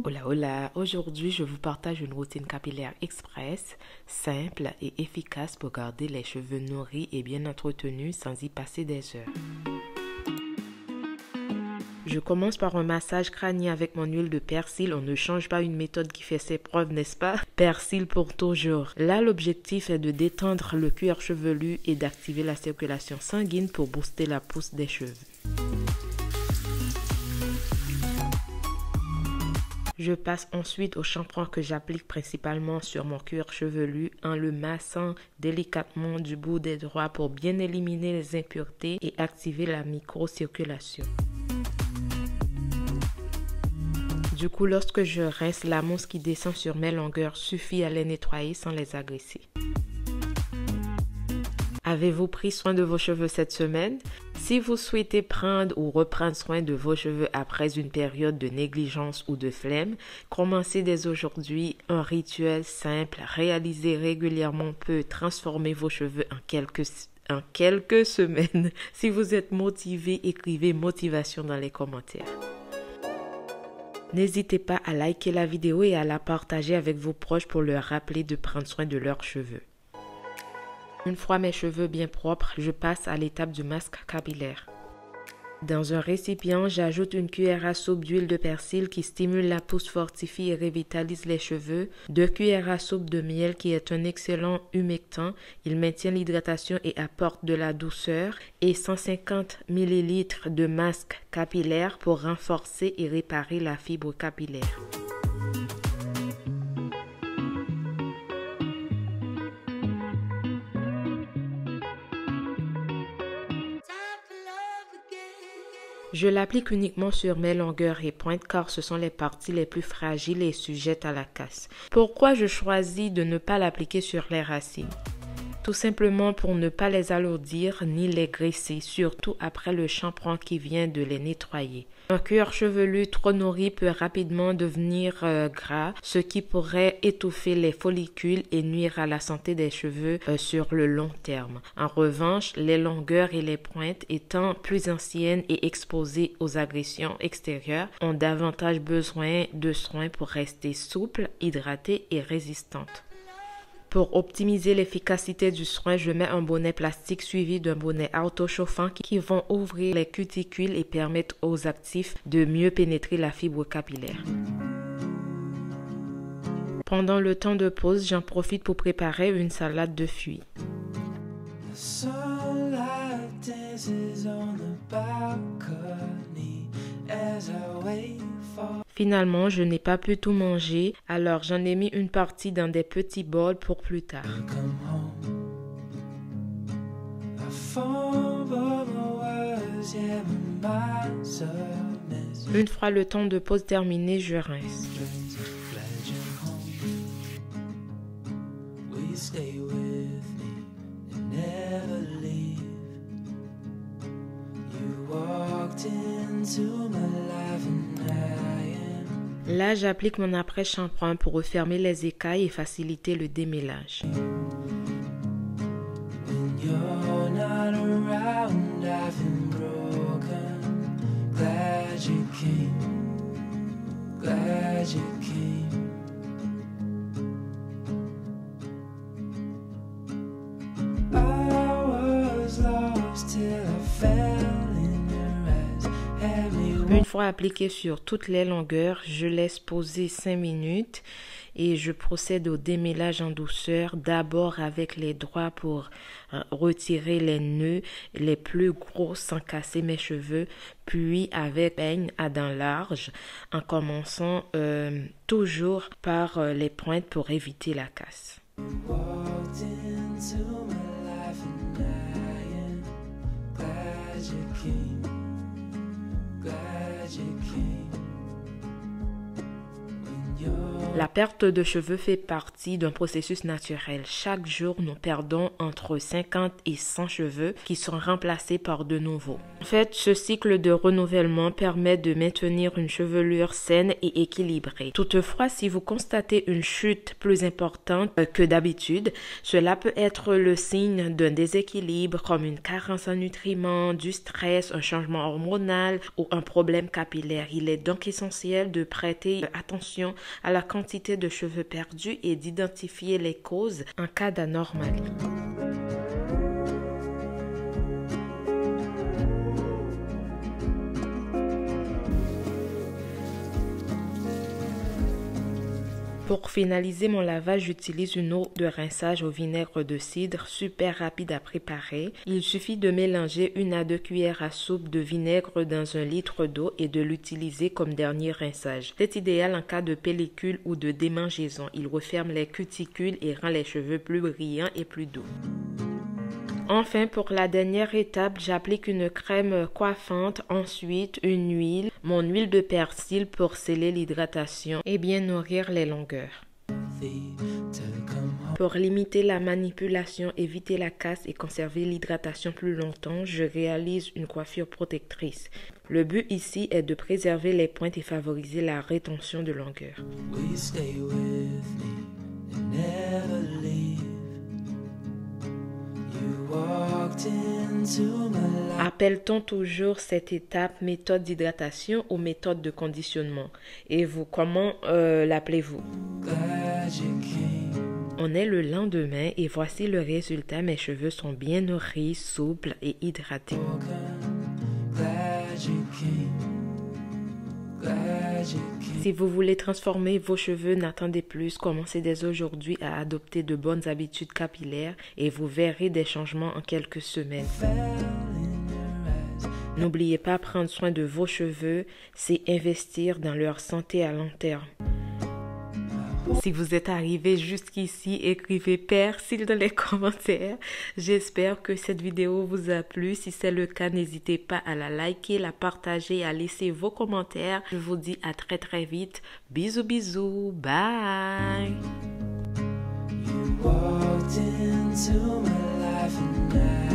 Hola hola, aujourd'hui je vous partage une routine capillaire express, simple et efficace pour garder les cheveux nourris et bien entretenus sans y passer des heures. Je commence par un massage crânien avec mon huile de persil. On ne change pas une méthode qui fait ses preuves, n'est-ce pas? Persil pour toujours. Là, l'objectif est de détendre le cuir chevelu et d'activer la circulation sanguine pour booster la pousse des cheveux. Je passe ensuite au shampoing que j'applique principalement sur mon cuir chevelu en le massant délicatement du bout des doigts pour bien éliminer les impuretés et activer la microcirculation. Du coup, lorsque je rince, la mousse qui descend sur mes longueurs suffit à les nettoyer sans les agresser. Avez-vous pris soin de vos cheveux cette semaine? Si vous souhaitez prendre ou reprendre soin de vos cheveux après une période de négligence ou de flemme, commencez dès aujourd'hui un rituel simple réalisé régulièrement peut transformer vos cheveux en quelques semaines. Si vous êtes motivé, écrivez motivation dans les commentaires. N'hésitez pas à liker la vidéo et à la partager avec vos proches pour leur rappeler de prendre soin de leurs cheveux. Une fois mes cheveux bien propres, je passe à l'étape du masque capillaire. Dans un récipient, j'ajoute une cuillère à soupe d'huile de persil qui stimule la pousse, fortifie et revitalise les cheveux, 2 cuillères à soupe de miel qui est un excellent humectant, il maintient l'hydratation et apporte de la douceur, et 150 ml de masque capillaire pour renforcer et réparer la fibre capillaire. Je l'applique uniquement sur mes longueurs et pointes car ce sont les parties les plus fragiles et sujettes à la casse. Pourquoi je choisis de ne pas l'appliquer sur les racines? Tout simplement pour ne pas les alourdir ni les graisser, surtout après le shampoing qui vient de les nettoyer. Un cuir chevelu trop nourri peut rapidement devenir gras, ce qui pourrait étouffer les follicules et nuire à la santé des cheveux sur le long terme. En revanche, les longueurs et les pointes étant plus anciennes et exposées aux agressions extérieures ont davantage besoin de soins pour rester souples, hydratées et résistantes. Pour optimiser l'efficacité du soin, je mets un bonnet plastique suivi d'un bonnet auto-chauffant qui vont ouvrir les cuticules et permettre aux actifs de mieux pénétrer la fibre capillaire. Pendant le temps de pause, j'en profite pour préparer une salade de fruits. Finalement, je n'ai pas pu tout manger, alors j'en ai mis une partie dans des petits bols pour plus tard. Une fois le temps de pause terminé, je rince. Là, j'applique mon après-shampoing pour refermer les écailles et faciliter le démêlage. Une fois appliqué sur toutes les longueurs, je laisse poser 5 minutes et je procède au démêlage en douceur, d'abord avec les doigts pour retirer les nœuds les plus gros sans casser mes cheveux, puis avec peigne à dents larges en commençant toujours par les pointes pour éviter la casse. La perte de cheveux fait partie d'un processus naturel. Chaque jour, nous perdons entre 50 et 100 cheveux qui sont remplacés par de nouveaux. En fait, ce cycle de renouvellement permet de maintenir une chevelure saine et équilibrée. Toutefois, si vous constatez une chute plus importante que d'habitude, cela peut être le signe d'un déséquilibre comme une carence en nutriments, du stress, un changement hormonal ou un problème capillaire. Il est donc essentiel de prêter attention à la quantité de cheveux perdus et d'identifier les causes en cas d'anormalie. Pour finaliser mon lavage, j'utilise une eau de rinçage au vinaigre de cidre super rapide à préparer. Il suffit de mélanger 1 à 2 cuillères à soupe de vinaigre dans 1 litre d'eau et de l'utiliser comme dernier rinçage. C'est idéal en cas de pellicule ou de démangeaison. Il referme les cuticules et rend les cheveux plus brillants et plus doux. Enfin, pour la dernière étape, j'applique une crème coiffante, ensuite une huile, mon huile de persil pour sceller l'hydratation et bien nourrir les longueurs. Pour limiter la manipulation, éviter la casse et conserver l'hydratation plus longtemps, je réalise une coiffure protectrice. Le but ici est de préserver les pointes et favoriser la rétention de longueur. Appelle-t-on toujours cette étape méthode d'hydratation ou méthode de conditionnement? Et vous, comment l'appelez-vous? On est le lendemain et voici le résultat. Mes cheveux sont bien nourris, souples et hydratés. Si vous voulez transformer vos cheveux, n'attendez plus. Commencez dès aujourd'hui à adopter de bonnes habitudes capillaires et vous verrez des changements en quelques semaines. N'oubliez pas, prendre soin de vos cheveux, c'est investir dans leur santé à long terme. Si vous êtes arrivé jusqu'ici, écrivez persil dans les commentaires. J'espère que cette vidéo vous a plu. Si c'est le cas, n'hésitez pas à la liker, la partager, à laisser vos commentaires. Je vous dis à très très vite. Bisous bisous. Bye. You walked into my life and